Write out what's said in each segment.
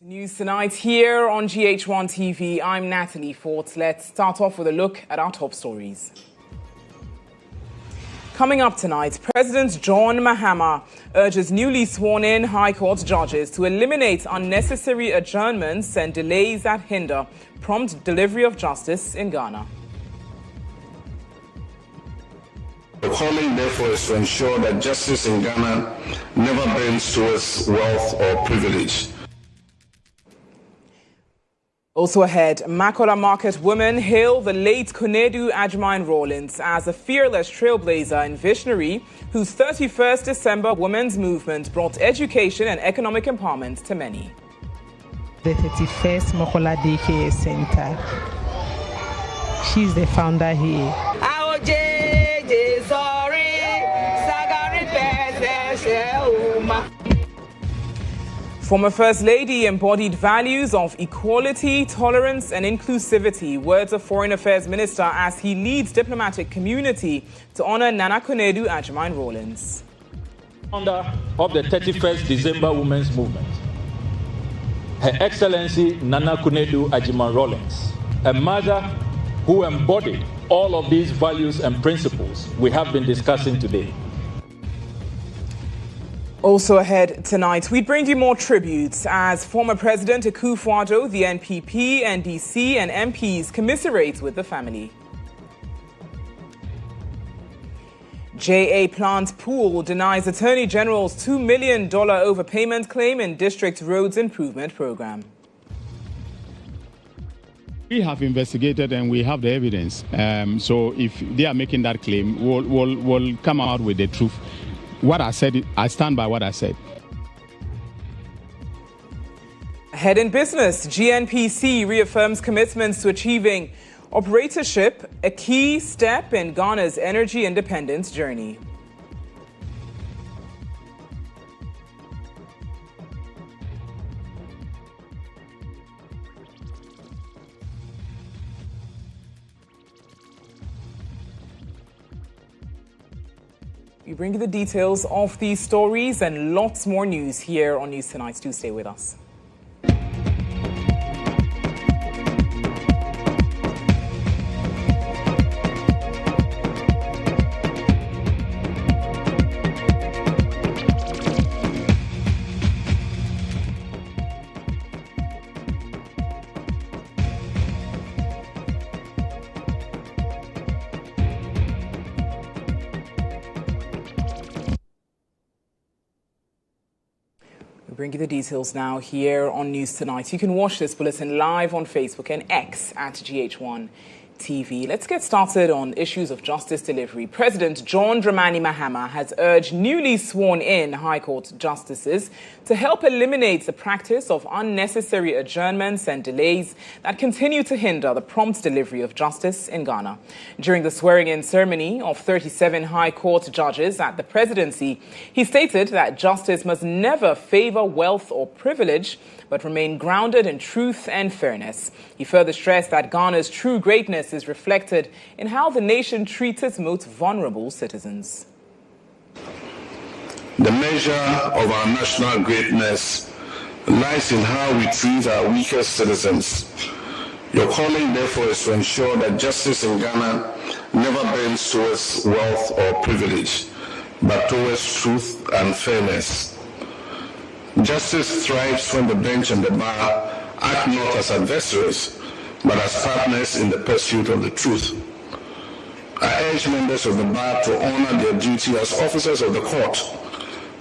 News tonight here on GHOne TV. I'm Natalie Fort. Let's start off with a look at our top stories. Coming up tonight, President GHOne Mahama urges newly sworn-in High Court judges to eliminate unnecessary adjournments and delays that hinder prompt delivery of justice in Ghana. The calling, therefore, is to ensure that justice in Ghana never bends towards wealth or privilege. Also ahead, Makola Market women hail the late Konedu GHOne Rawlings as a fearless trailblazer and visionary whose 31st December women's movement brought education and economic empowerment to many. The 31st Makola Daycare Center. She's the founder here. Former First Lady embodied values of equality, tolerance and inclusivity. Words of Foreign Affairs Minister as he leads diplomatic community to honor Nana Konedu GHOne Rawlings. Founder of the 31st December Women's Movement, Her Excellency Nana Konedu GHOne Rawlings, a mother who embodied all of these values and principles we have been discussing today. Also ahead tonight, we bring you more tributes as former President Akufo-Addo, the NPP, NDC and MPs commiserate with the family. JA Plant Pool denies Attorney General's $2 million overpayment claim in District Roads Improvement Program. We have investigated and we have the evidence. So if they are making that claim, we'll come out with the truth. What I said, I stand by what I said. Ahead in business, GNPC reaffirms commitments to achieving operatorship, a key step in Ghana's energy independence journey. We bring you the details of these stories and lots more news here on News Tonight. Do stay with us. We bring you the details now here on News Tonight. You can watch this bulletin live on Facebook and X at GHOne TV. Let's get started on issues of justice delivery. President John Dramani Mahama has urged newly sworn-in High Court justices to help eliminate the practice of unnecessary adjournments and delays that continue to hinder the prompt delivery of justice in Ghana. During the swearing-in ceremony of 37 High Court judges at the presidency, he stated that justice must never favor wealth or privilege, but remain grounded in truth and fairness. He further stressed that Ghana's true greatness is reflected in how the nation treats its most vulnerable citizens. The measure of our national greatness lies in how we treat our weakest citizens. Your calling, therefore, is to ensure that justice in Ghana never bends towards wealth or privilege, but towards truth and fairness. Justice thrives when the bench and the bar act not as adversaries, but as partners in the pursuit of the truth. I urge members of the bar to honor their duty as officers of the court,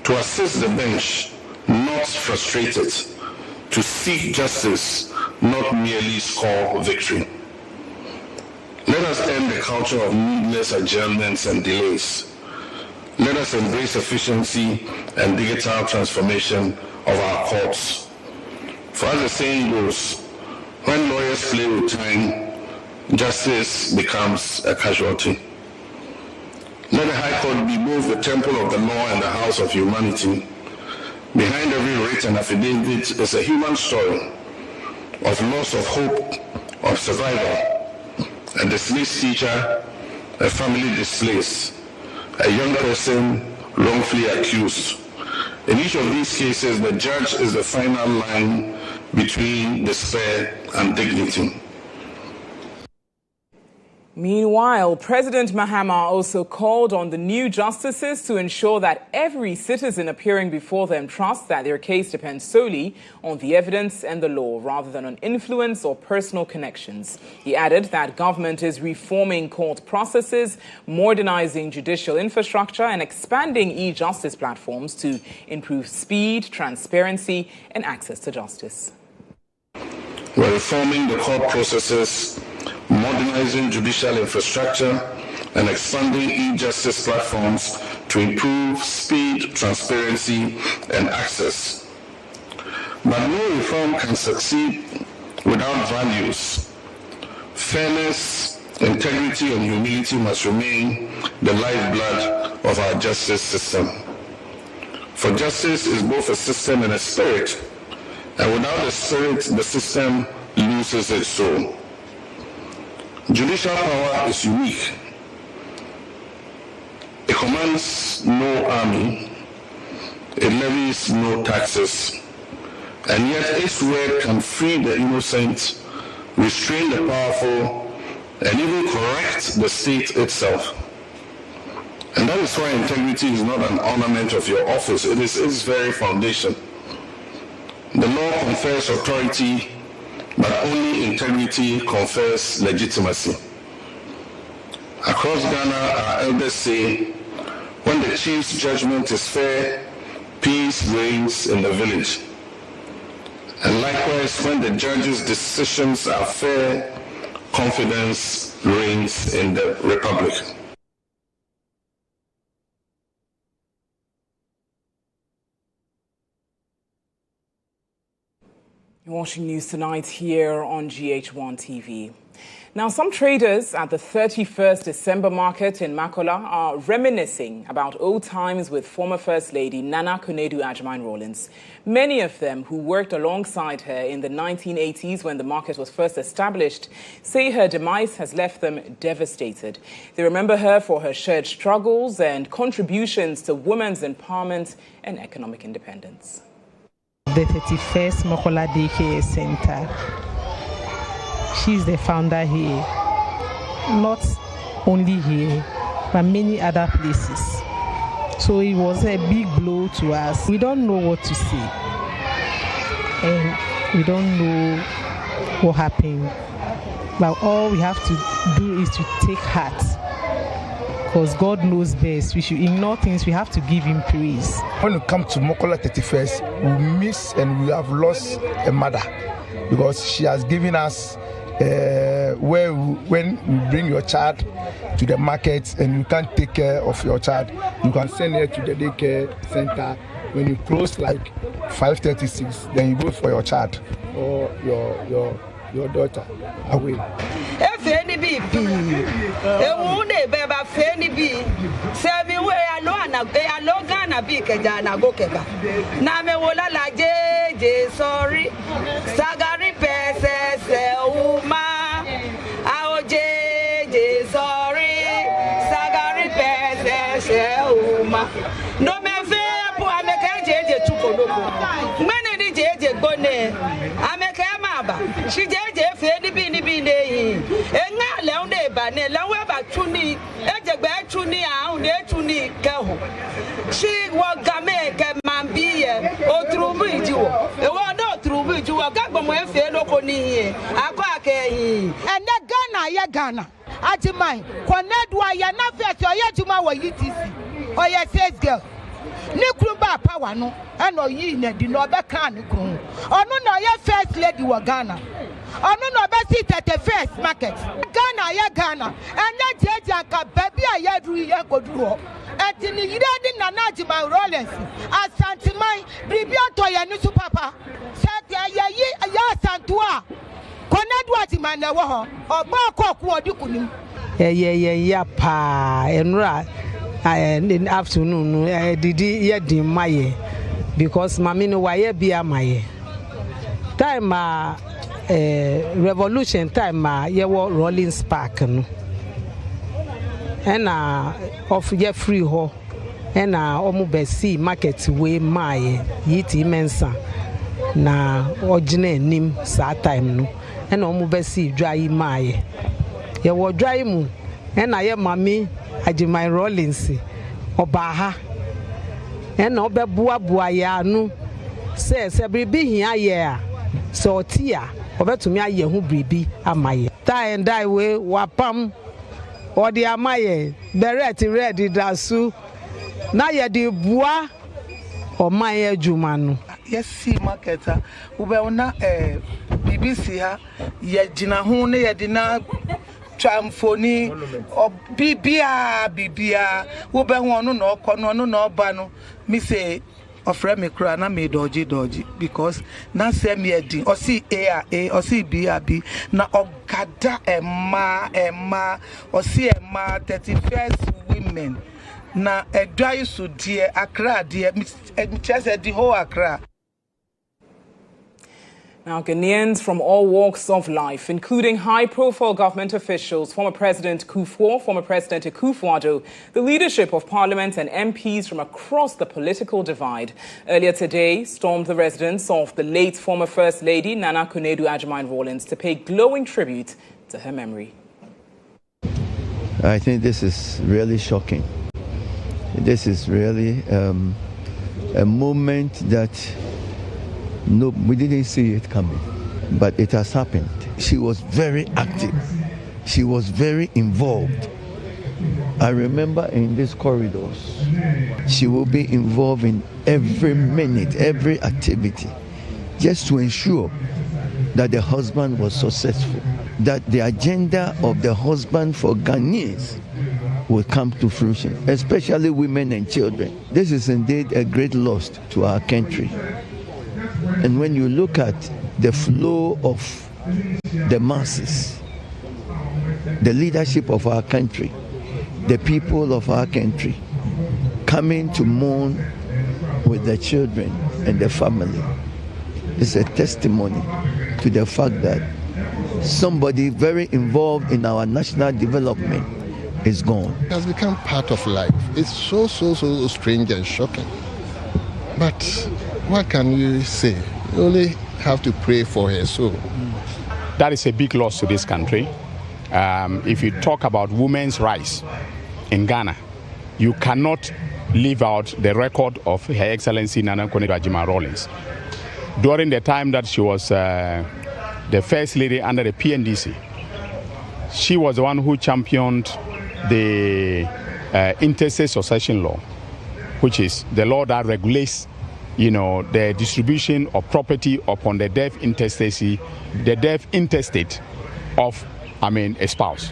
to assist the bench, not frustrate it, to seek justice, not merely score victory. Let us end the culture of needless adjournments and delays. Let us embrace efficiency and digital transformation of our courts. For as the saying goes, when lawyers play with time, justice becomes a casualty. Let the High Court be both the temple of the law and the house of humanity. Behind every writ and affidavit is a human story of loss of hope, of survival, a dismissed teacher, a family displaced, a young person wrongfully accused. In each of these cases, the judge is the final line between despair and dignity. Meanwhile, President Mahama also called on the new justices to ensure that every citizen appearing before them trusts that their case depends solely on the evidence and the law rather than on influence or personal connections. He added that government is reforming court processes, modernizing judicial infrastructure and expanding e-justice platforms to improve speed, transparency and access to justice. We're reforming the court processes, modernizing judicial infrastructure, and expanding e-justice platforms to improve speed, transparency, and access. But no reform can succeed without values. Fairness, integrity, and humility must remain the lifeblood of our justice system. For justice is both a system and a spirit, and without the spirit, the system loses its soul. Judicial power is unique. It commands no army, it levies no taxes, and yet its word can free the innocent, restrain the powerful, and even correct the state itself. And that is why integrity is not an ornament of your office, it is its very foundation. The law confers authority, but only integrity confers legitimacy. Across Ghana, our elders say, when the chief's judgment is fair, peace reigns in the village. And likewise, when the judge's decisions are fair, confidence reigns in the republic. Watching news tonight here on GHOne TV. Now, some traders at the 31st December market in Makola are reminiscing about old times with former First Lady Nana Konadu Rawlings. Many of them who worked alongside her in the 1980s when the market was first established say her demise has left them devastated. They remember her for her shared struggles and contributions to women's empowerment and economic independence. The 31st Makola Daycare Center. She's the founder here. Not only here, but many other places. So it was a big blow to us. We don't know what to say. And we don't know what happened. But all we have to do is to take heart. Because God knows best. We should ignore things. We have to give Him praise. When we come to Makola 31st, we miss and we have lost a mother because she has given us when you bring your child to the market and you can't take care of your child, you can send her to the daycare center. When you close like 5:36, then you go for your child or your daughter away. If any be, a wounded baby, any be, 7 way I know, and a logana be Kajana Gokeba. Namewola la JJ, sorry, Sagari Pesses, Uma, our JJ, sorry, Sagari Pesses, Uma. No me fair, poor American JJ Chukoloko. Many JJ Gone, American Maba, she JJ Fedi Bini Bini, and now Leone Bane, Laweba Tuni, Ejabet Tuni, Aunde Tuni, Kaho. She was Game, Mambia, or through you, a one not through you, a Gabon fellow Coni, Aquake, and the Ghana, Ajimai, Konedwa, Yanafet, or Yajuma, or UTC, or your sales girl. Nikrumba power no, and no ye did not back can. Or no, your first lady were Ghana. Or no, best at the first market. Ghana, and that Jaka, baby, I had Yako draw. At the Yidin Nanajima Rollins, as Santimai, Bibiato Yanusu Papa, Satia Yasantua, Konadwati Manawa, or Bako, what you couldn't. Yeah, pa, and right. And in the afternoon, I did yet in my because Mamino Waya be a my time, revolution time, ye were rolling spark, and of ye free ho, and almost see market way my yiti mensa. na ɔgyina anim saa time no ɛna ɔmo bɛsi dwa yi maaye yɛwɔ dwa yi mu ɛna yɛ mami GHOne Rollins ɔbaa ha ɛna ɔbɛboaboa yɛ ano sɛ biribi hia yɛ a sɛ ɔte a ɔbɛtumi ayɛ ho biribi ama yɛ tie and die we wapam ɔde ama yɛ beret red dasu na yɛde bua ɔman yɛ adwuma no yɛsi marketer wobɛwona BBC ha yɛgyina ho ne yɛde na tramfoni bibia wobɛho ɔno na ɔkɔ no ɔno na ɔba no me say ofre me kura na me dodgy because na say me edin osi A osi B na ogada emma osi emma 31st women na edwai so die Accra die me chese the whole Accra. Now, Ghanaians from all walks of life, including high-profile government officials, former President Kufuor, former President Akufo-Addo, the leadership of Parliament and MPs from across the political divide, earlier today stormed the residence of the late former First Lady Nana Akufo-Addo Rawlings to pay glowing tribute to her memory. I think this is really shocking. This is really a moment that no, we didn't see it coming, but it has happened. She was very active. She was very involved. I remember in these corridors, she will be involved in every minute, every activity, just to ensure that the husband was successful, that the agenda of the husband for Ghanaians will come to fruition, especially women and children. This is indeed a great loss to our country. And when you look at the flow of the masses, the leadership of our country, the people of our country coming to mourn with the children and the family, it's a testimony to the fact that somebody very involved in our national development is gone. It has become part of life. It's so strange and shocking. But what can you say? You only have to pray for her soul. That is a big loss to this country. If you talk about women's rights in Ghana, you cannot leave out the record of Her Excellency Nana Akufo-Addo Rawlings. During the time that she was the First Lady under the PNDC, she was the one who championed the interstate succession law, which is the law that regulates the distribution of property upon the death intestate of, a spouse.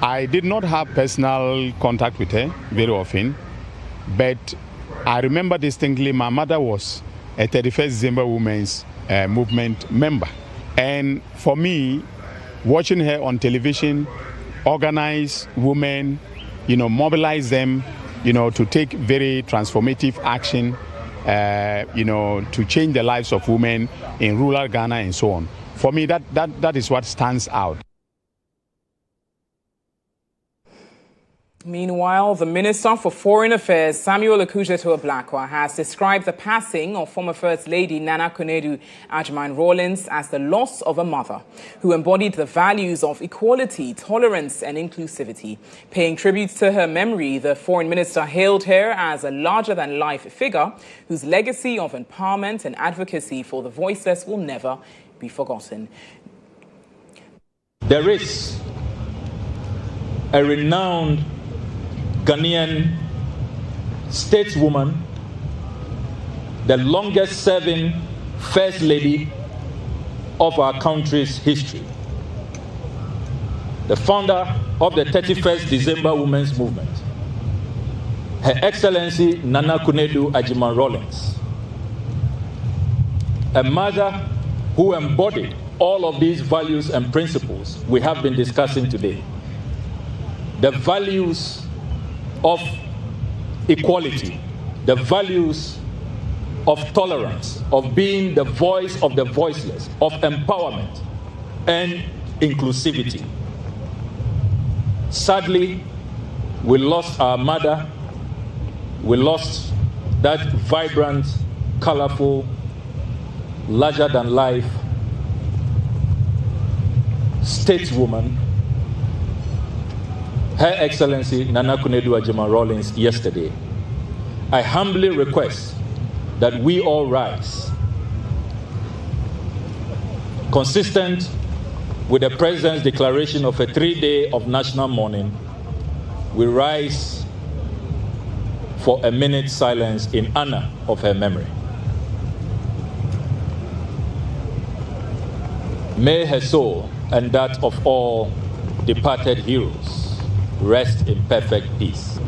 I did not have personal contact with her very often, but I remember distinctly my mother was a 31st December Women's Movement member. And for me, watching her on television, organize women, mobilize them, to take very transformative action, to change the lives of women in rural Ghana and so on. For me, that is what stands out. Meanwhile, the Minister for Foreign Affairs, Samuel Okudzeto-Ablakwa, has described the passing of former First Lady Nana Akufo-Addo Rawlings as the loss of a mother who embodied the values of equality, tolerance and inclusivity. Paying tribute to her memory, the Foreign Minister hailed her as a larger-than-life figure whose legacy of empowerment and advocacy for the voiceless will never be forgotten. There is a renowned Ghanaian stateswoman, the longest serving First Lady of our country's history, the founder of the 31st December Women's Movement, Her Excellency Nana Akufo-Addo Rawlings, a mother who embodied all of these values and principles we have been discussing today. The values of equality, the values of tolerance, of being the voice of the voiceless, of empowerment and inclusivity. Sadly, we lost our mother. We lost that vibrant, colorful larger-than-life stateswoman, Her Excellency Nana Kunedu-Agyeman Rawlings, yesterday, I humbly request that we all rise, consistent with the President's declaration of a 3-day of national mourning. We rise for a minute's silence in honor of her memory. May her soul and that of all departed heroes rest in perfect peace.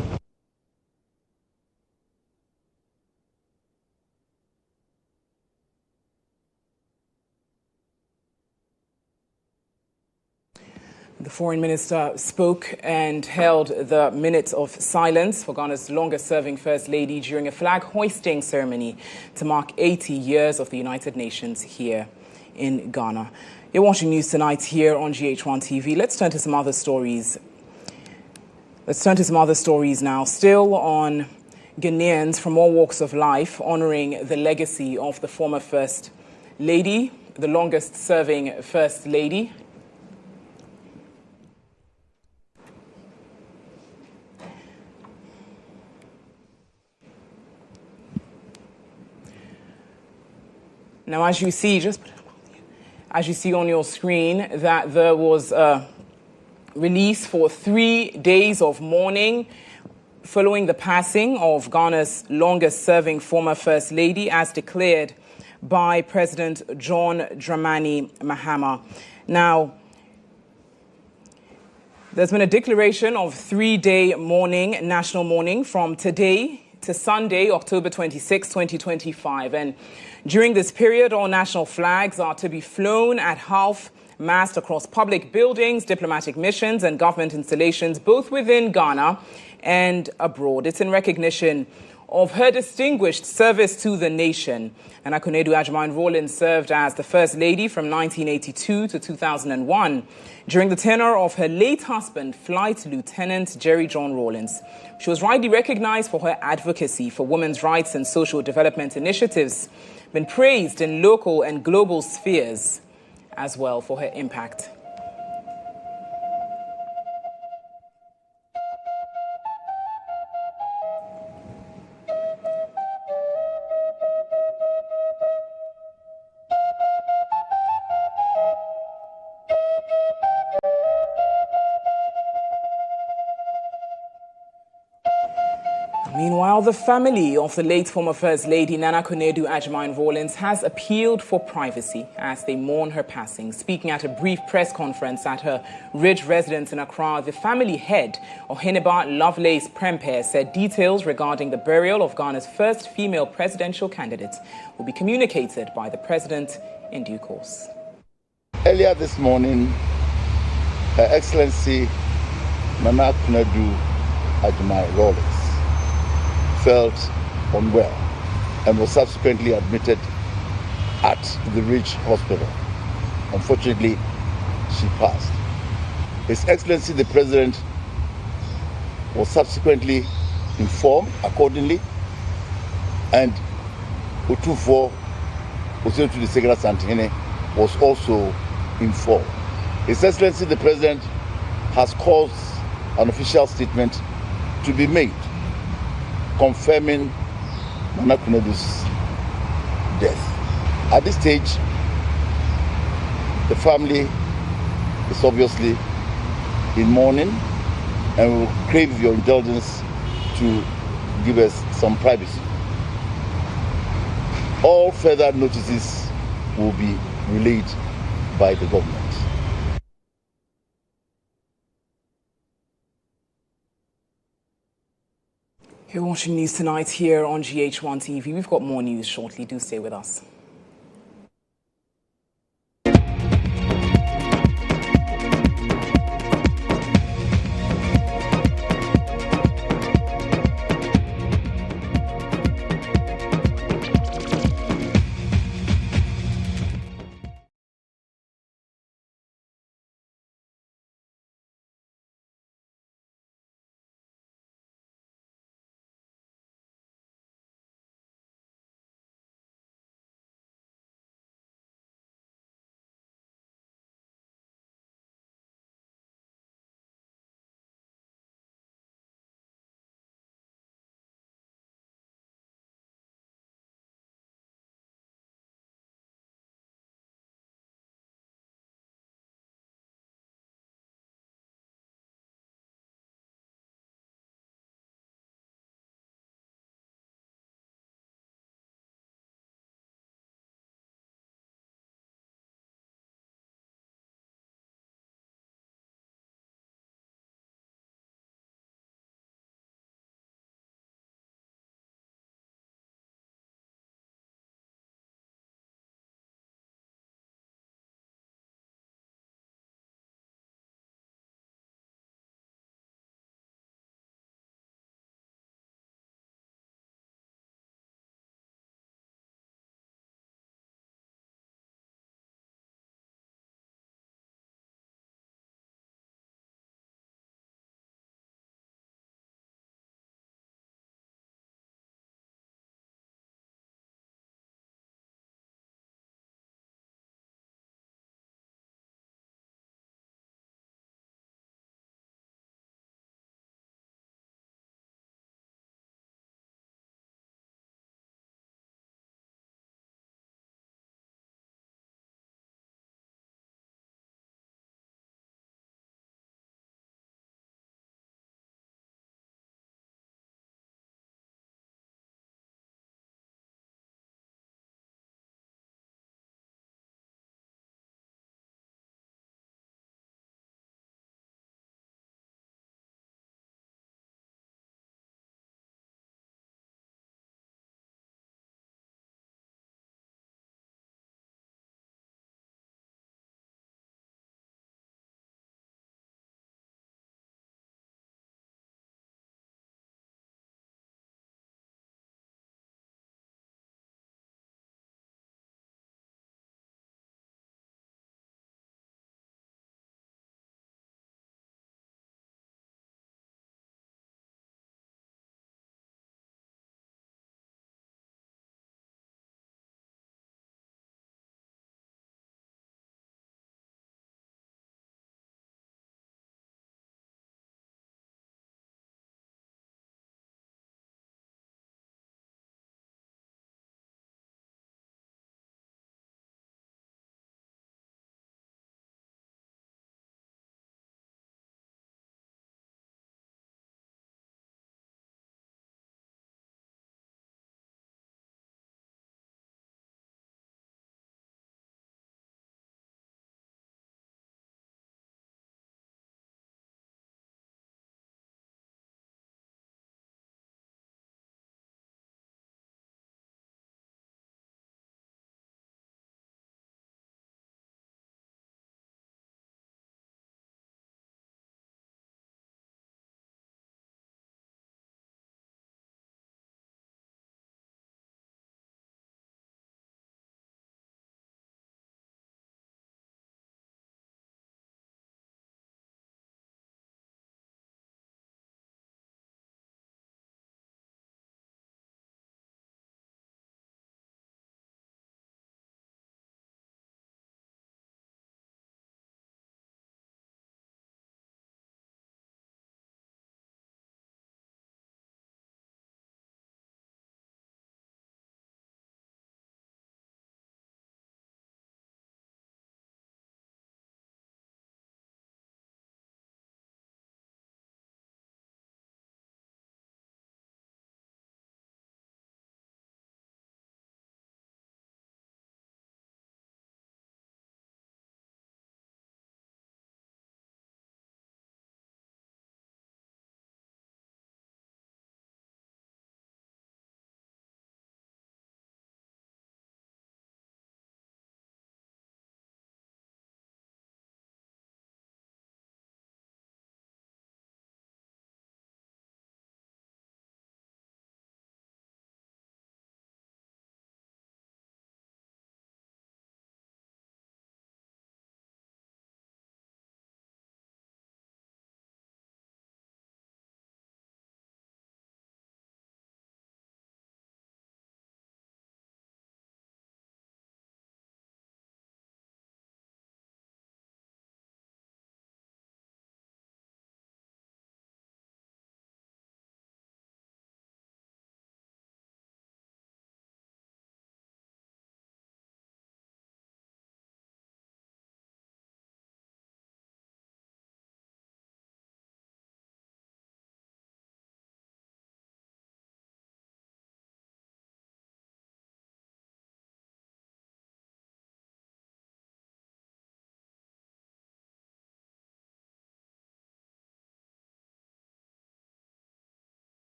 The foreign minister spoke and held the minute of silence for Ghana's longest-serving First Lady during a flag-hoisting ceremony to mark 80 years of the United Nations here in Ghana. You're watching News Tonight here on GHOne TV. Let's turn to some other stories. Now. Still on Ghanaians from all walks of life honoring the legacy of the former First Lady, the longest-serving First Lady. Now, as you see on your screen, that there was a release for 3 days of mourning following the passing of Ghana's longest-serving former First Lady, as declared by President John Dramani Mahama. Now, there's been a declaration of 3-day mourning, national mourning, from today to Sunday, October 26, 2025. And during this period, all national flags are to be flown at half-mast across public buildings, diplomatic missions and government installations, both within Ghana and abroad. It's in recognition of her distinguished service to the nation. Nana Kunedu-Agyeman Rawlings served as the First Lady from 1982 to 2001 during the tenure of her late husband, Flight Lieutenant Jerry John Rawlings. She was rightly recognized for her advocacy for women's rights and social development initiatives, been praised in local and global spheres as well for her impact. Meanwhile, the family of the late former First Lady Nana Kunedu-Agyeman Rawlings has appealed for privacy as they mourn her passing. Speaking at a brief press conference at her Ridge residence in Accra, the family head, Oheniba Lovelace Prempeh, said details regarding the burial of Ghana's first female presidential candidate will be communicated by the president in due course. Earlier this morning, Her Excellency Nana Kunedu-Agyeman Rawlings felt unwell and was subsequently admitted at the Ridge Hospital. Unfortunately, she passed. His Excellency the President was subsequently informed accordingly, and Utufo Oseotu the Secretary Santini was also informed. His Excellency the President has caused an official statement to be made confirming Nana Kunedu's death. At this stage, the family is obviously in mourning and will crave your indulgence to give us some privacy. All further notices will be relayed by the government. You're watching News Tonight here on GHOne TV. We've got more news shortly. Do stay with us.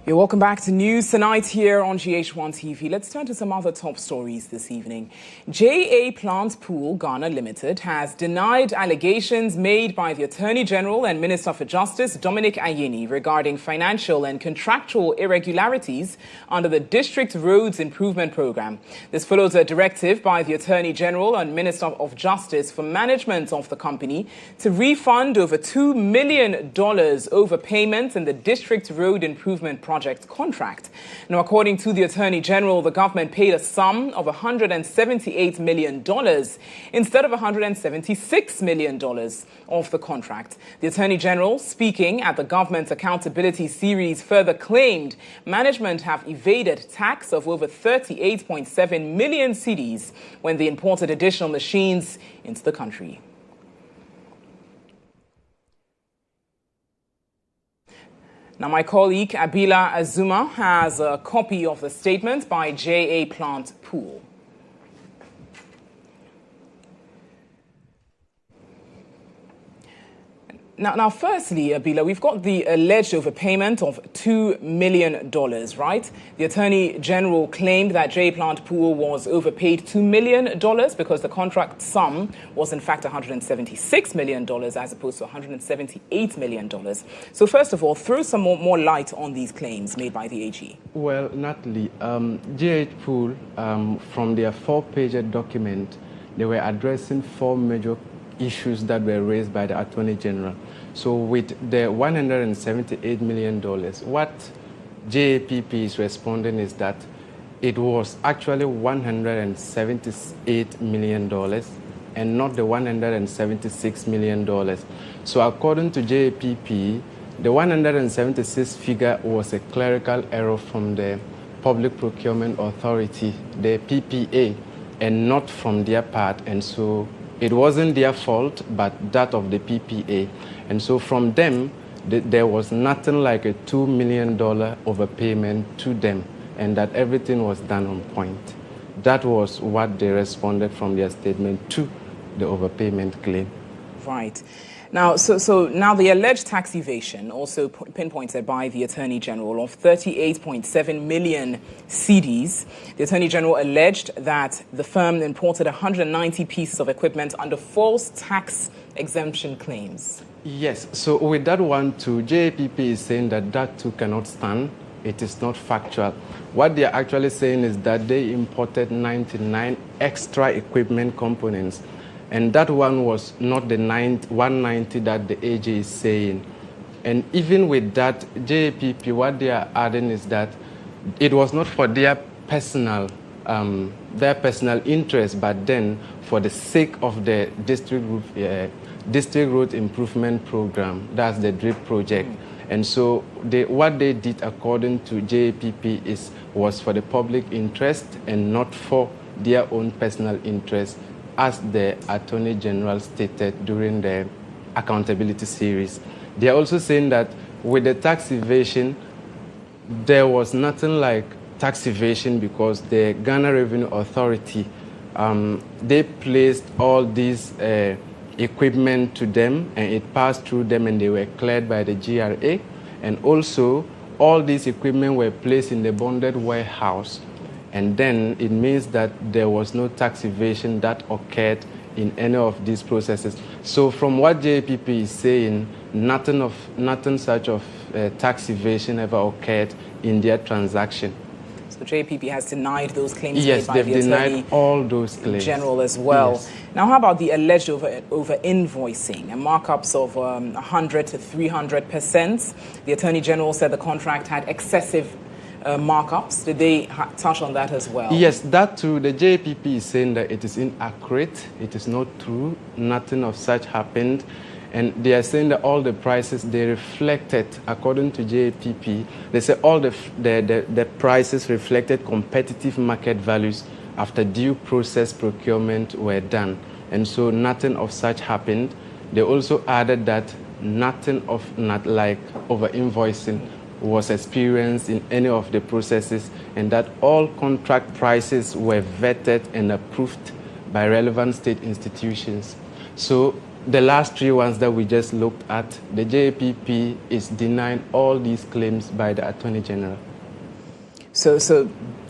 You're welcome back to News Tonight here on GH1 TV. Let's turn to some other top stories this evening. JA Plant Pool Ghana Limited has denied allegations made by the Attorney General and Minister for Justice, Dominic Ayeni, regarding financial and contractual irregularities under the District Roads Improvement Program. This follows a directive by the Attorney General and Minister of Justice for management of the company to refund over $2 million overpayments in the District Road Improvement Project contract. Now, according to the Attorney General, the government paid a sum of $178 million instead of $176 million of the contract. The Attorney General, speaking at the government's accountability series, further claimed management have evaded tax of over 38.7 million cedis when they imported additional machines into the country. Now, my colleague Abila Azuma has a copy of the statement by JA Plant Pool. Now, firstly, Abila, we've got the alleged overpayment of $2 million, right? The Attorney General claimed that JA Plant Pool was overpaid $2 million because the contract sum was, in fact, $176 million as opposed to $178 million. So, first of all, throw some more light on these claims made by the AG. Well, Natalie, GH Pool, from their 4-page document, they were addressing 4 major issues that were raised by the Attorney General. So with the $178 million, what JAPP is responding is that it was actually $178 million and not the $176 million. So according to JAPP, the 176 figure was a clerical error from the Public Procurement Authority, the PPA, and not from their part. And so it wasn't their fault, but that of the PPA. And so from them, there was nothing like a $2 million overpayment to them, and that everything was done on point. That was what they responded from their statement to the overpayment claim. Right. Now, so now the alleged tax evasion, also pinpointed by the Attorney General, of 38.7 million cedis. The Attorney General alleged that the firm imported 190 pieces of equipment under false tax exemption claims. Yes, so with that one too, JAPP is saying that that too cannot stand. It is not factual. What they are actually saying is that they imported 99 extra equipment components. And that one was not the 190 that the AG is saying. And even with that, JAPP, what they are adding is that it was not for their personal interest, but then for the sake of the District Road Improvement Program, that's the DRIP project. And so what they did according to JAPP was for the public interest and not for their own personal interest, as the Attorney General stated during the accountability series. They are also saying that with the tax evasion, there was nothing like tax evasion because the Ghana Revenue Authority, they placed all these equipment to them, and it passed through them, and they were cleared by the GRA. And also, all these equipment were placed in the bonded warehouse. And then it means that there was no tax evasion that occurred in any of these processes. So from what JAPP is saying, nothing such of tax evasion ever occurred in their transaction. So JAPP has denied those claims yes, made by the they've denied Attorney all those claims. General as well. Yes. Now, how about the alleged over-invoicing and markups of 100 to 300%? The Attorney General said the contract had excessive markups. Did they touch on that as well? Yes, that too. The JAPP is saying that it is inaccurate. It is not true. Nothing of such happened. And they are saying that all the prices, they reflected, according to JAPP, they say all the prices reflected competitive market values after due process procurement were done. And so nothing of such happened. They also added that nothing of not like over-invoicing was experienced in any of the processes, and that all contract prices were vetted and approved by relevant state institutions. So the last 3 ones that we just looked at, the JPP is denying all these claims by the Attorney General. So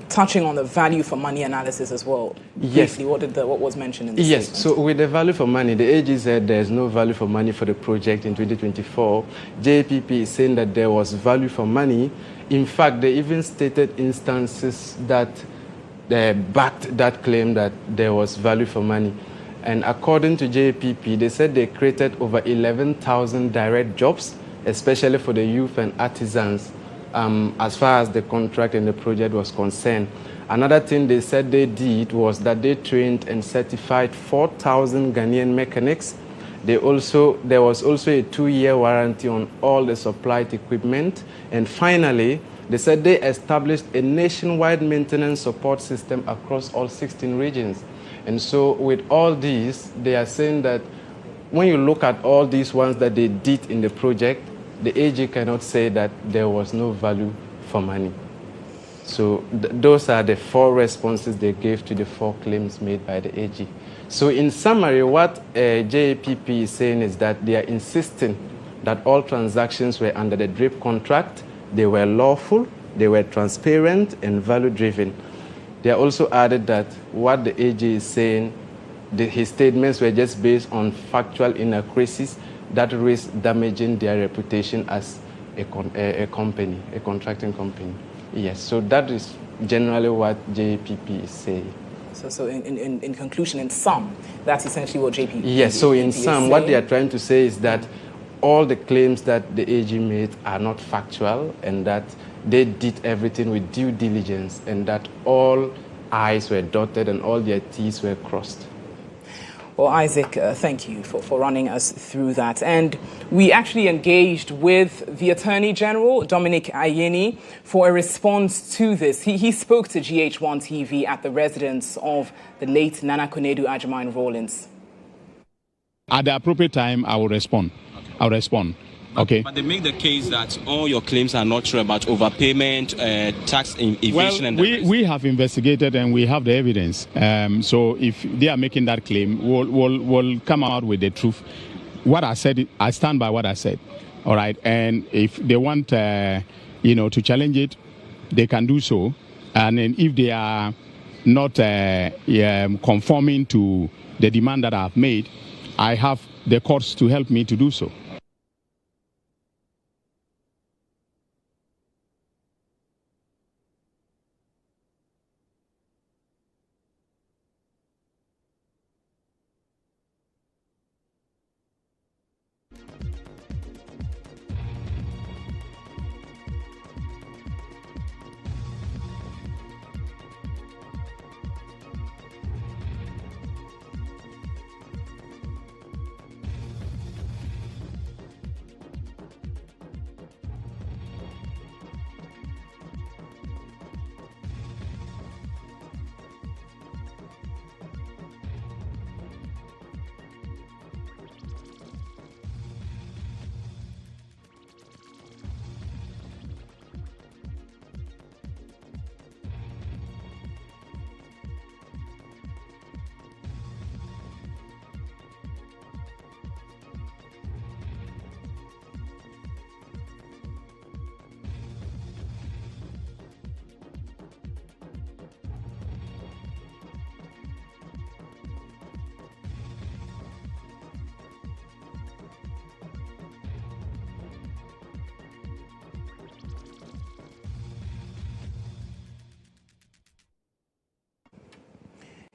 touching on the value for money analysis as well. Yes. Briefly, what was mentioned in the Yes, statement? so with the value for money, the AG said there's no value for money for the project in 2024. JPP is saying that there was value for money. In fact, they even stated instances that backed that claim that there was value for money. And according to JPP, they said they created over 11,000 direct jobs, especially for the youth and artisans, as far as the contract and the project was concerned. Another thing they said they did was that they trained and certified 4,000 Ghanaian mechanics. There was also a 2-year warranty on all the supplied equipment. And finally, they said they established a nationwide maintenance support system across all 16 regions. And so with all these, they are saying that when you look at all these ones that they did in the project, the AG cannot say that there was no value for money. So those are the 4 responses they gave to the 4 claims made by the AG. So in summary, what JPP is saying is that they are insisting that all transactions were under the DRIP contract, they were lawful, they were transparent and value-driven. They also added that what the AG is saying, his statements were just based on factual inaccuracies that risk damaging their reputation as a company, a contracting company. Yes, so that is generally what JPP is saying. So in conclusion, in sum, that's essentially what JPP Yes, so in is sum, saying. what they are trying to say is that all the claims that the AG made are not factual and that they did everything with due diligence and that all I's were dotted and all their T's were crossed. Well, Isaac, thank you for running us through that. And we actually engaged with the Attorney General, Dominic Ayeni, for a response to this. He spoke to GHOne TV at the residence of the late Nana Konedu Agyeman Rawlings. At the appropriate time, I will respond. I'll respond. Okay. But they make the case that all your claims are not true about overpayment, tax evasion, and we have investigated and we have the evidence. So if they are making that claim, we'll come out with the truth. What I said, I stand by what I said. All right. And if they want, to challenge it, they can do so. And then if they are not conforming to the demand that I've made, I have the courts to help me to do so.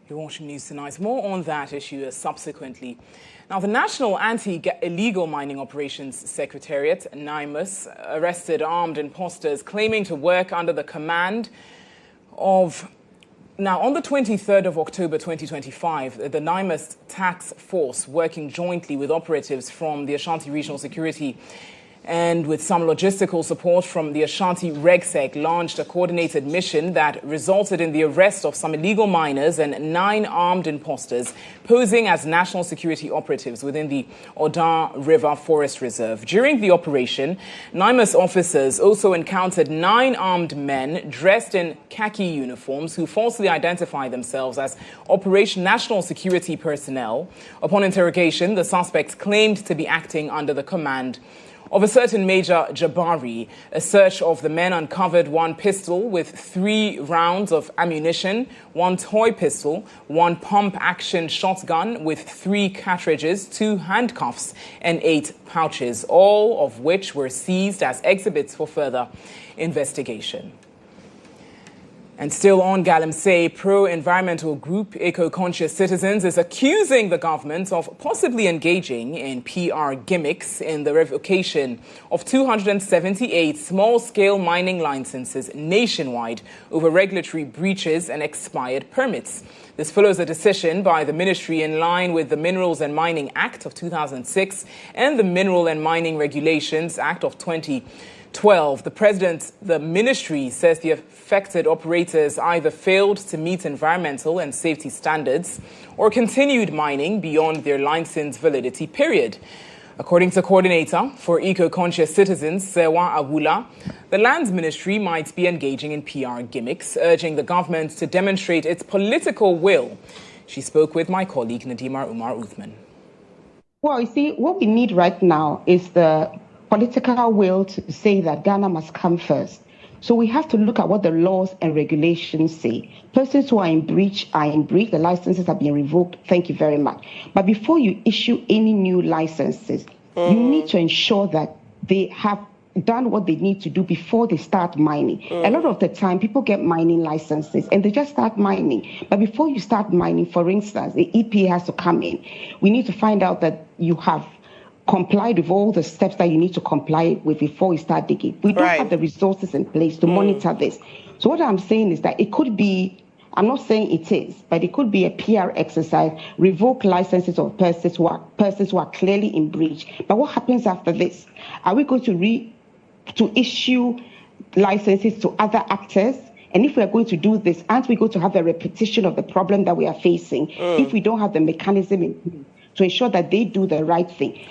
You're watching News Tonight. More on that issue subsequently. Now, the National Anti-Illegal Mining Operations Secretariat, NIMOS, arrested armed imposters claiming to work under the command of... Now, on the 23rd of October 2025, the NIMOS task force, working jointly with operatives from the Ashanti Regional Security And with some logistical support from the Ashanti RegSec, launched a coordinated mission that resulted in the arrest of some illegal miners and 9 armed imposters posing as national security operatives within the Oda River Forest Reserve. During the operation, NIMAS officers also encountered 9 armed men dressed in khaki uniforms who falsely identified themselves as Operation National Security personnel. Upon interrogation, the suspects claimed to be acting under the command of a certain Major Jabari. A search of the men uncovered 1 pistol with 3 rounds of ammunition, 1 toy pistol, 1 pump-action shotgun with 3 cartridges, 2 handcuffs, and 8 pouches, all of which were seized as exhibits for further investigation. And still on Galamsey, pro-environmental group Eco-Conscious Citizens is accusing the government of possibly engaging in PR gimmicks in the revocation of 278 small-scale mining licenses nationwide over regulatory breaches and expired permits. This follows a decision by the ministry in line with the Minerals and Mining Act of 2006 and the Mineral and Mining Regulations Act of 2012. The ministry says the affected operators either failed to meet environmental and safety standards or continued mining beyond their license validity period. According to coordinator for Eco-Conscious Citizens, Sewa Awula, the Lands Ministry might be engaging in PR gimmicks, urging the government to demonstrate its political will. She spoke with my colleague Nadima Umar Uthman. Well, you see, what we need right now is the political will to say that Ghana must come first. So we have to look at what the laws and regulations say. Persons who are in breach are in breach. The licenses have been revoked. Thank you very much. But before you issue any new licenses, you need to ensure that they have done what they need to do before they start mining. A lot of the time, people get mining licenses and they just start mining. But before you start mining, for instance, the EPA has to come in. We need to find out that you have complied with all the steps that you need to comply with before you start digging. We don't have the resources in place to monitor this. So what I'm saying is that it could be, I'm not saying it is, but it could be a PR exercise, revoke licenses of persons who are clearly in breach. But what happens after this? Are we going to issue licenses to other actors? And if we are going to do this, aren't we going to have a repetition of the problem that we are facing if we don't have the mechanism in place to ensure that they do the right thing?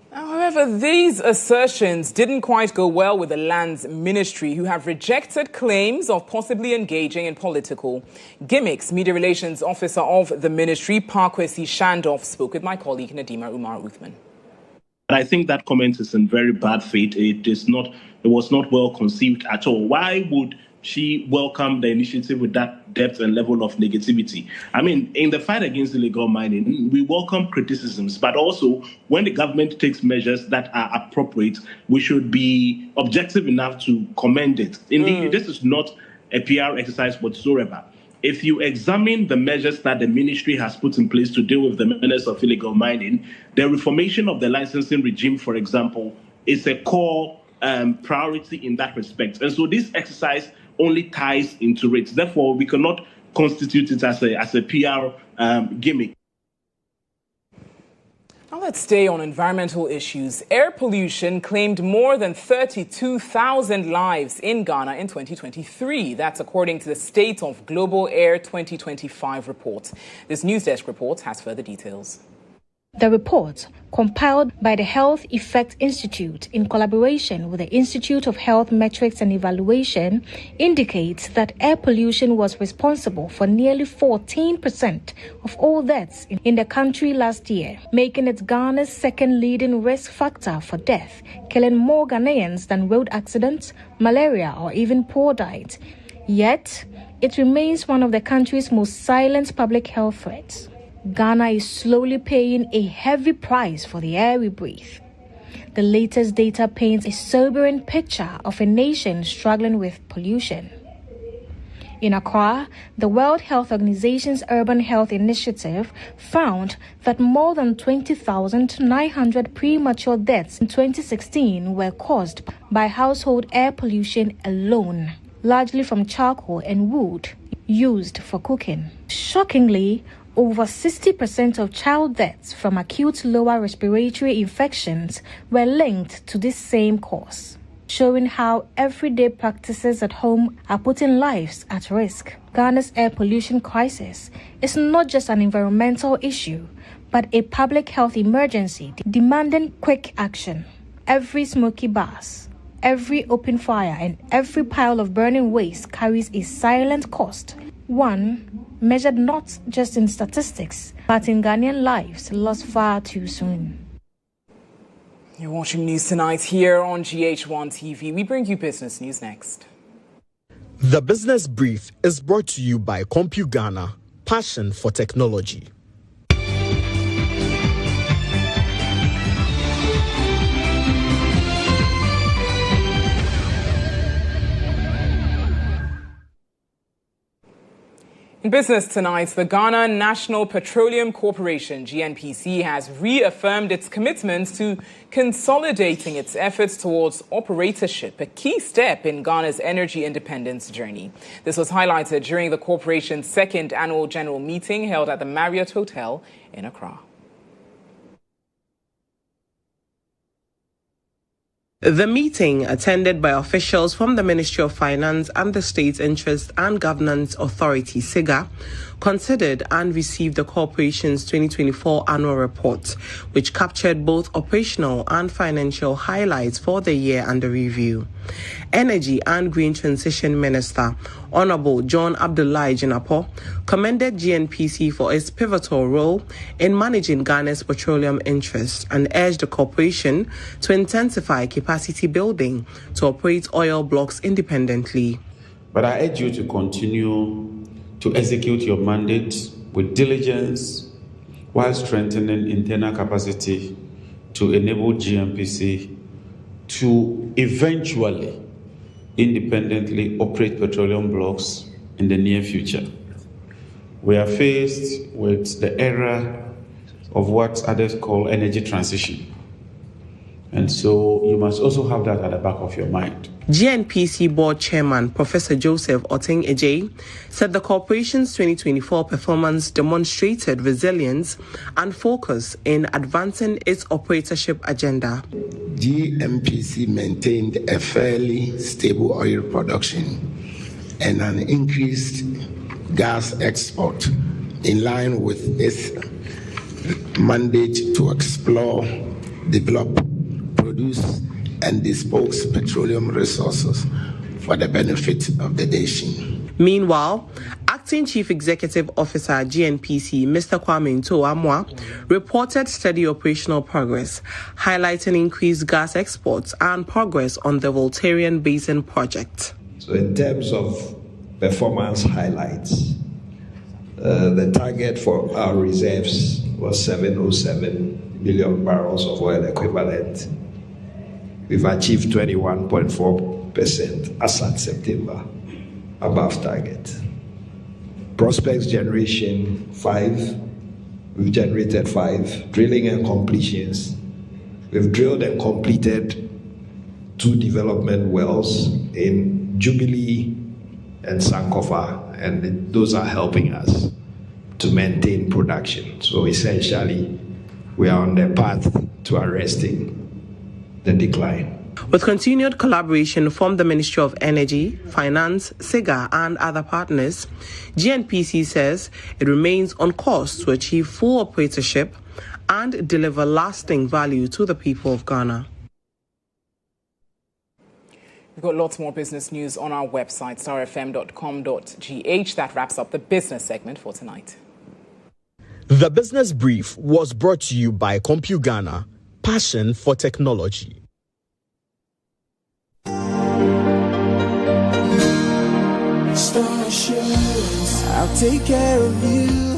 However, these assertions didn't quite go well with the Lands Ministry, who have rejected claims of possibly engaging in political gimmicks. Media Relations Officer of the ministry, Parkwesi Shandoff, spoke with my colleague Nadima Umar Uthman. I think that comment is in very bad faith. It was not well conceived at all. Why would she welcome the initiative with that depth and level of negativity? I mean, in the fight against illegal mining, we welcome criticisms, but also when the government takes measures that are appropriate, we should be objective enough to commend it. Indeed, this is not a PR exercise whatsoever. If you examine the measures that the ministry has put in place to deal with the menace of illegal mining, the reformation of the licensing regime, for example, is a core priority in that respect. And so this exercise only ties into it. Therefore, we cannot constitute it as a PR gimmick. Now let's stay on environmental issues. Air pollution claimed more than 32,000 lives in Ghana in 2023. That's according to the State of Global Air 2025 report. This News Desk report has further details. The report, compiled by the Health Effect Institute in collaboration with the Institute of Health Metrics and Evaluation, indicates that air pollution was responsible for nearly 14% of all deaths in the country last year, making it Ghana's second leading risk factor for death, killing more Ghanaians than road accidents, malaria, or even poor diet. Yet, it remains one of the country's most silent public health threats. Ghana is slowly paying a heavy price for the air we breathe. The latest data paints a sobering picture of a nation struggling with pollution. In Accra, the World Health Organization's Urban Health Initiative found that more than 20,900 premature deaths in 2016 were caused by household air pollution alone, largely from charcoal and wood. used for cooking. Shockingly, over 60% of child deaths from acute lower respiratory infections were linked to this same cause, showing how everyday practices at home are putting lives at risk. Ghana's air pollution crisis is not just an environmental issue, but a public health emergency demanding quick action. Every smoky bus, every open fire, and every pile of burning waste carries a silent cost, one measured not just in statistics, but in Ghanaian lives lost far too soon. You're watching News Tonight here on GHOne TV. We bring you business news next. The Business Brief is brought to you by CompuGhana, passion for technology. In business tonight, the Ghana National Petroleum Corporation, GNPC, has reaffirmed its commitment to consolidating its efforts towards operatorship, a key step in Ghana's energy independence journey. This was highlighted during the corporation's second annual general meeting held at the Marriott Hotel in Accra. The meeting, attended by officials from the Ministry of Finance and the State Interest and Governance Authority, SIGA, considered and received the corporation's 2024 annual report, which captured both operational and financial highlights for the year under review. Energy and Green Transition Minister, Honorable John Abdullahi Jinapo, commended GNPC for its pivotal role in managing Ghana's petroleum interests and urged the corporation to intensify capacity building to operate oil blocks independently. But I urge you to continue to execute your mandate with diligence while strengthening internal capacity to enable GNPC to eventually independently operate petroleum blocks in the near future. We are faced with the era of what others call energy transition. And so you must also have that at the back of your mind. GNPC Board Chairman Professor Joseph Oteng Ejay said the corporation's 2024 performance demonstrated resilience and focus in advancing its operatorship agenda. GNPC maintained a fairly stable oil production and an increased gas export in line with its mandate to explore, develop, produce and dispose petroleum resources for the benefit of the nation. Meanwhile, Acting Chief Executive Officer GNPC, Mr. Kwame Ntoamwa, reported steady operational progress, highlighting increased gas exports and progress on the Voltarian Basin project. So in terms of performance highlights, the target for our reserves was 707 million barrels of oil equivalent. We've achieved 21.4% as at September, above target. Prospects generation 5, we've generated 5. Drilling and completions, we've drilled and completed 2 development wells in Jubilee and Sankofa, and those are helping us to maintain production. So essentially, we are on the path to arresting the decline. With continued collaboration from the Ministry of Energy, Finance, SIGA, and other partners, GNPC says it remains on course to achieve full operatorship and deliver lasting value to the people of Ghana. We've got lots more business news on our website, starfm.com.gh. That wraps up the business segment for tonight. The Business Brief was brought to you by CompuGhana, passion for technology. Star Assurance, I'll take care of you.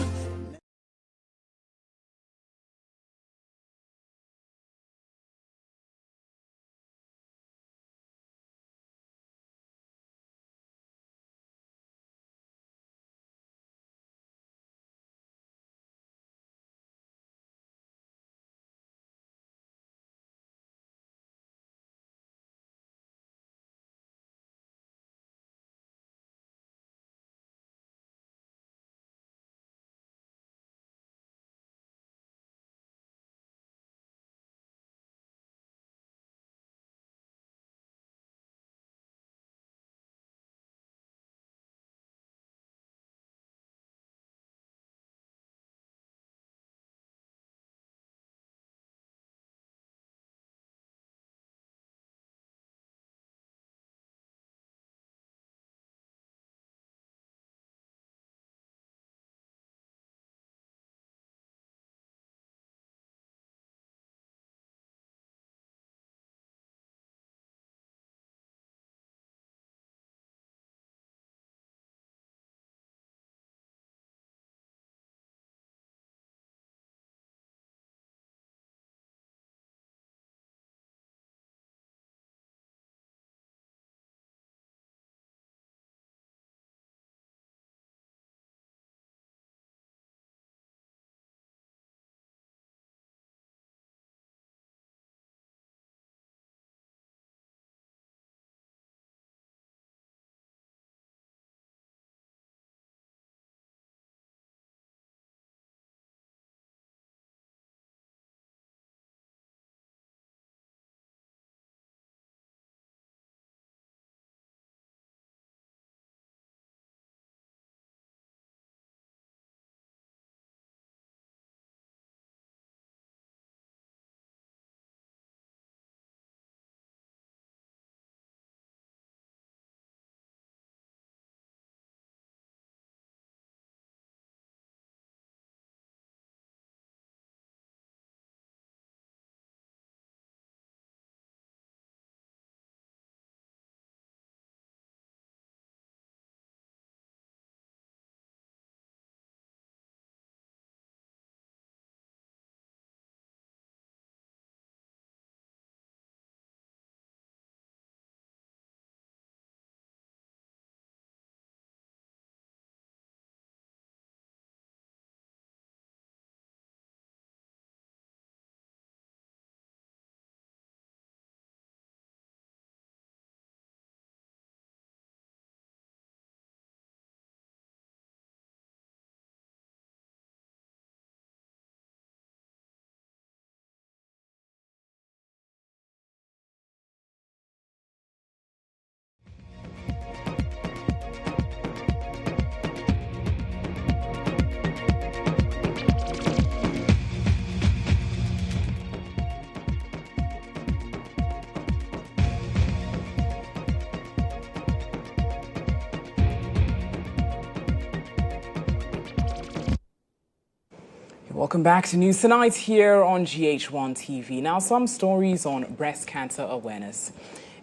Welcome back to News Tonight here on GHOne TV. Now, some stories on breast cancer awareness.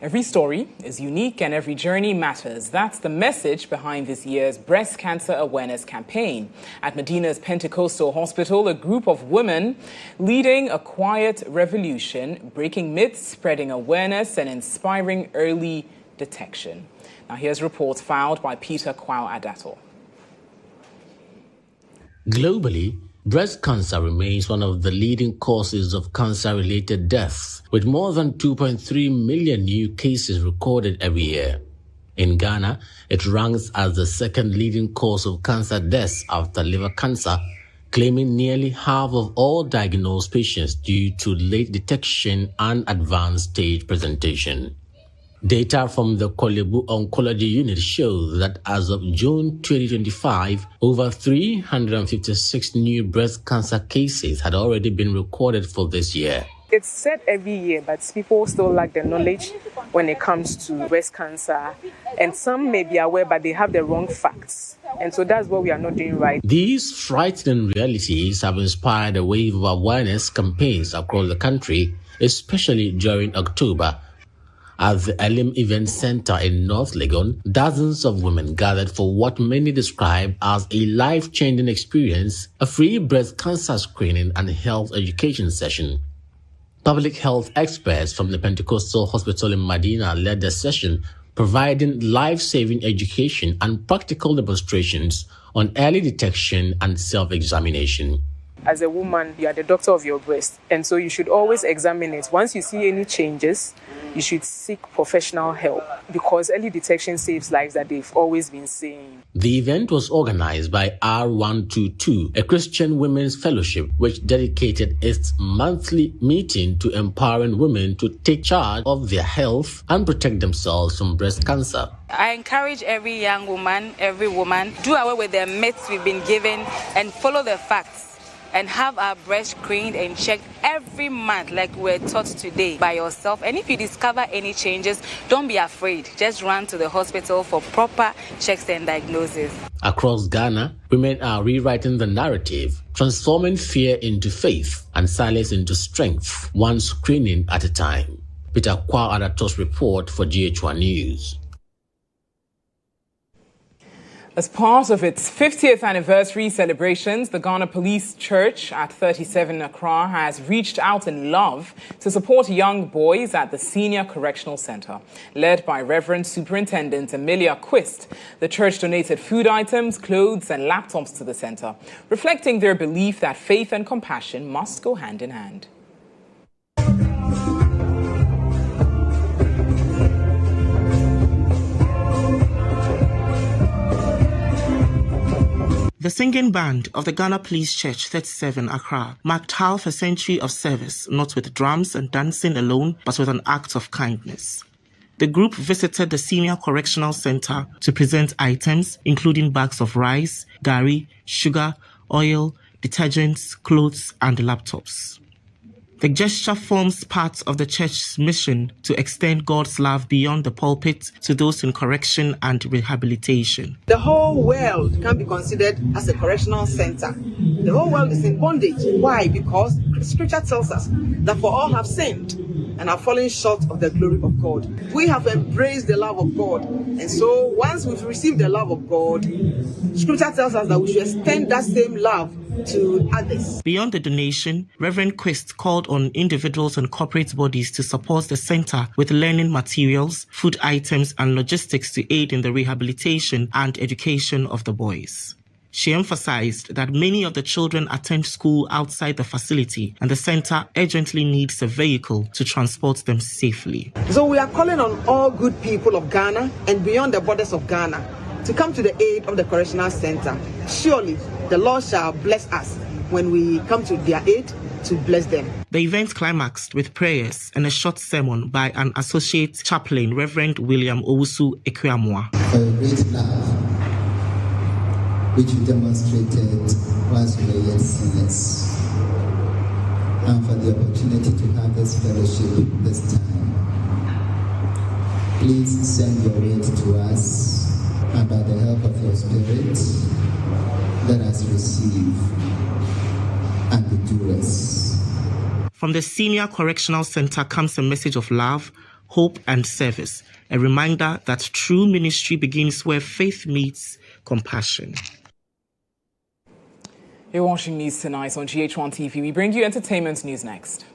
Every story is unique and every journey matters. That's the message behind this year's breast cancer awareness campaign. At Medina's Pentecostal Hospital, a group of women leading a quiet revolution, breaking myths, spreading awareness and inspiring early detection. Now, here's reports filed by Peter Kwao Adato. Globally, breast cancer remains one of the leading causes of cancer-related deaths, with more than 2.3 million new cases recorded every year. In Ghana, it ranks as the second leading cause of cancer deaths after liver cancer, claiming nearly half of all diagnosed patients due to late detection and advanced stage presentation. Data from the Kolebu Oncology Unit shows that as of June 2025, over 356 new breast cancer cases had already been recorded for this year. It's said every year, but people still lack the knowledge when it comes to breast cancer. And some may be aware, but they have the wrong facts. And so that's what we are not doing right. These frightening realities have inspired a wave of awareness campaigns across the country, especially during October. At the Elim Event Center in North Legon, dozens of women gathered for what many describe as a life-changing experience, a free breast cancer screening and health education session. Public health experts from the Pentecostal Hospital in Medina led the session, providing life-saving education and practical demonstrations on early detection and self-examination. As a woman, you are the doctor of your breast, and so you should always examine it. Once you see any changes, you should seek professional help because early detection saves lives, that they've always been saying. The event was organized by R122, a Christian women's fellowship which dedicated its monthly meeting to empowering women to take charge of their health and protect themselves from breast cancer. I encourage every young woman, every woman, do away with the myths we've been given and follow the facts. And have our breast screened and checked every month like we're taught today by yourself. And if you discover any changes, don't be afraid. Just run to the hospital for proper checks and diagnosis. Across Ghana, women are rewriting the narrative, transforming fear into faith and silence into strength, one screening at a time. Peter Kwao Adato's report for GHOne News. As part of its 50th anniversary celebrations, the Ghana Police Church at 37 Accra has reached out in love to support young boys at the Senior Correctional Center. Led by Reverend Superintendent Amelia Quist, the church donated food items, clothes and laptops to the center, reflecting their belief that faith and compassion must go hand in hand. The singing band of the Ghana Police Church 37 Accra marked half a century of service, not with drums and dancing alone, but with an act of kindness. The group visited the Senior Correctional Center to present items, including bags of rice, gari, sugar, oil, detergents, clothes, and laptops. The gesture forms part of the church's mission to extend God's love beyond the pulpit to those in correction and rehabilitation. The whole world can be considered as a correctional center. The whole world is in bondage. Why? Because Scripture tells us that for all have sinned and have fallen short of the glory of God. We have embraced the love of God. And so once we've received the love of God, Scripture tells us that we should extend that same love to others. Beyond the donation, Reverend Quist called on individuals and corporate bodies to support the center with learning materials, food items, and logistics to aid in the rehabilitation and education of the boys. She emphasized that many of the children attend school outside the facility, and the center urgently needs a vehicle to transport them safely. So we are calling on all good people of Ghana and beyond the borders of Ghana to come to the aid of the Correctional Center. Surely the Lord shall bless us when we come to their aid to bless them. The event climaxed with prayers and a short sermon by an associate chaplain, Reverend William Owusu Ekwamwa. For your great love, which you demonstrated whilst we were yet sinners, and for the opportunity to have this fellowship this time. Please send your aid to us, and by the help of your Spirit, let us receive and the doers. From the Senior Correctional Center comes a message of love, hope, and service, a reminder that true ministry begins where faith meets compassion. You're watching News Tonight on GHOne TV. We bring you entertainment news next.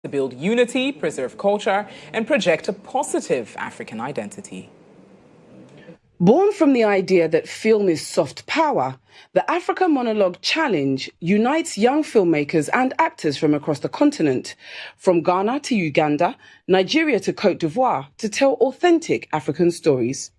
To build unity, preserve culture, and project a positive African identity. Born from the idea that film is soft power, the Africa Monologue Challenge unites young filmmakers and actors from across the continent, from Ghana to Uganda, Nigeria to Côte d'Ivoire, to tell authentic African stories.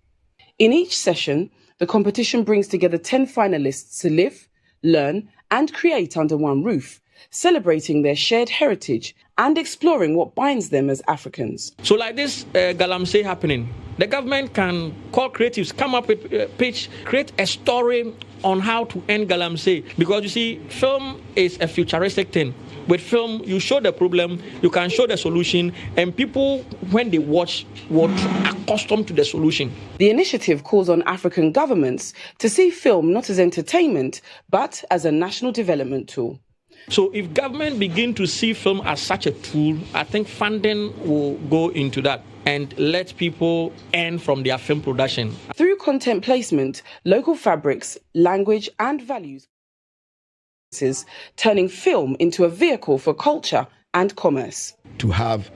In each session, the competition brings together 10 finalists to live, learn, and create under one roof, celebrating their shared heritage and exploring what binds them as Africans. So like this Galamsey happening, the government can call creatives, come up with a pitch, create a story on how to end Galamsey. Because you see, film is a futuristic thing. With film, you show the problem, you can show the solution, and people, when they watch, will accustomed to the solution. The initiative calls on African governments to see film not as entertainment, but as a national development tool. So if government begin to see film as such a tool, I think funding will go into that and let people earn from their film production. Through content placement, local fabrics, language and values, turning film into a vehicle for culture and commerce. To have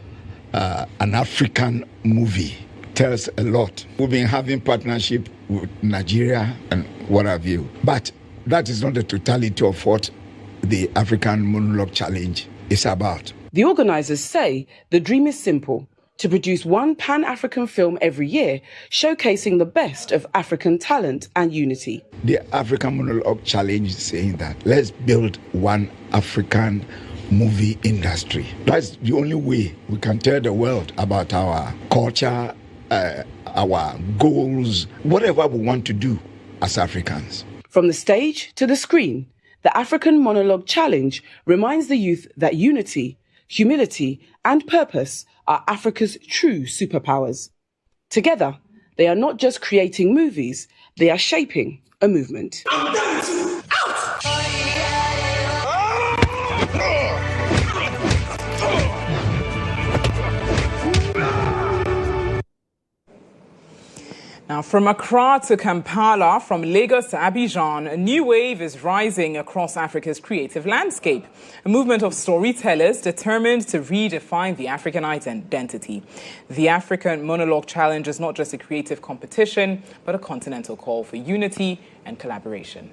an African movie tells a lot. We've been having partnership with Nigeria and what have you, but that is not the totality of what the African Monologue Challenge is about. The organisers say the dream is simple: to produce one Pan-African film every year, showcasing the best of African talent and unity. The African Monologue Challenge is saying that let's build one African movie industry. That's the only way we can tell the world about our culture, our goals, whatever we want to do as Africans. From the stage to the screen, the African Monologue Challenge reminds the youth that unity, humility, and purpose are Africa's true superpowers. Together, they are not just creating movies, they are shaping a movement. Now, from Accra to Kampala, from Lagos to Abidjan, a new wave is rising across Africa's creative landscape. A movement of storytellers determined to redefine the African identity. The African Monologue Challenge is not just a creative competition, but a continental call for unity and collaboration.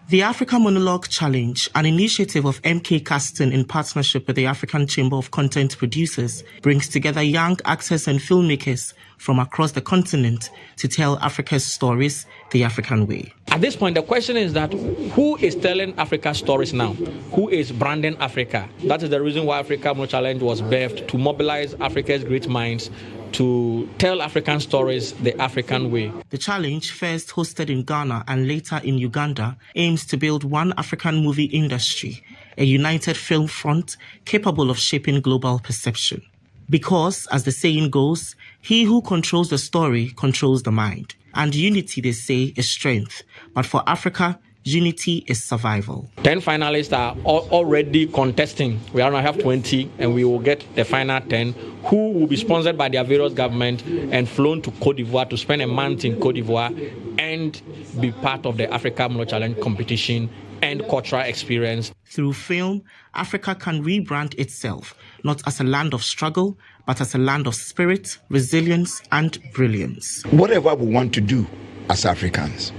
The Africa Monologue Challenge, an initiative of MK Caston in partnership with the African Chamber of Content Producers, brings together young actors and filmmakers from across the continent to tell Africa's stories the African way. At this point, the question is that who is telling Africa's stories now? Who is branding Africa? That is the reason why Africa Monologue Challenge was birthed, to mobilize Africa's great minds to tell African stories the African way. The challenge, first hosted in Ghana and later in Uganda, aims to build one African movie industry, a united film front capable of shaping global perception. Because, as the saying goes, he who controls the story controls the mind. And unity, they say, is strength. But for Africa, unity is survival. 10 finalists are already contesting. We now have 20, and we will get the final 10, who will be sponsored by their various governments and flown to Côte d'Ivoire to spend a month in Côte d'Ivoire and be part of the Africa Monologue Challenge competition and cultural experience. Through film, Africa can rebrand itself, not as a land of struggle, but as a land of spirit, resilience, and brilliance. Whatever we want to do as Africans,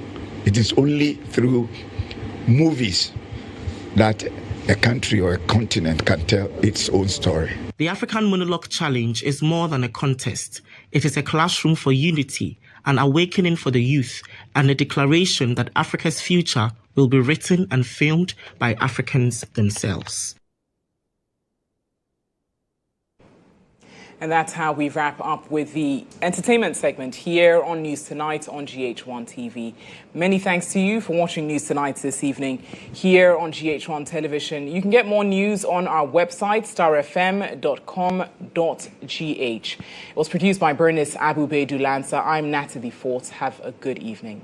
it is only through movies that a country or a continent can tell its own story. The African Monologue Challenge is more than a contest. It is a classroom for unity, an awakening for the youth, and a declaration that Africa's future will be written and filmed by Africans themselves. And that's how we wrap up with the entertainment segment here on News Tonight on GH1 TV. Many thanks to you for watching News Tonight this evening here on GH1 Television. You can get more news on our website, starfm.com.gh. It was produced by Bernice Abubedu Lanza. I'm Natalie Fort. Have a good evening.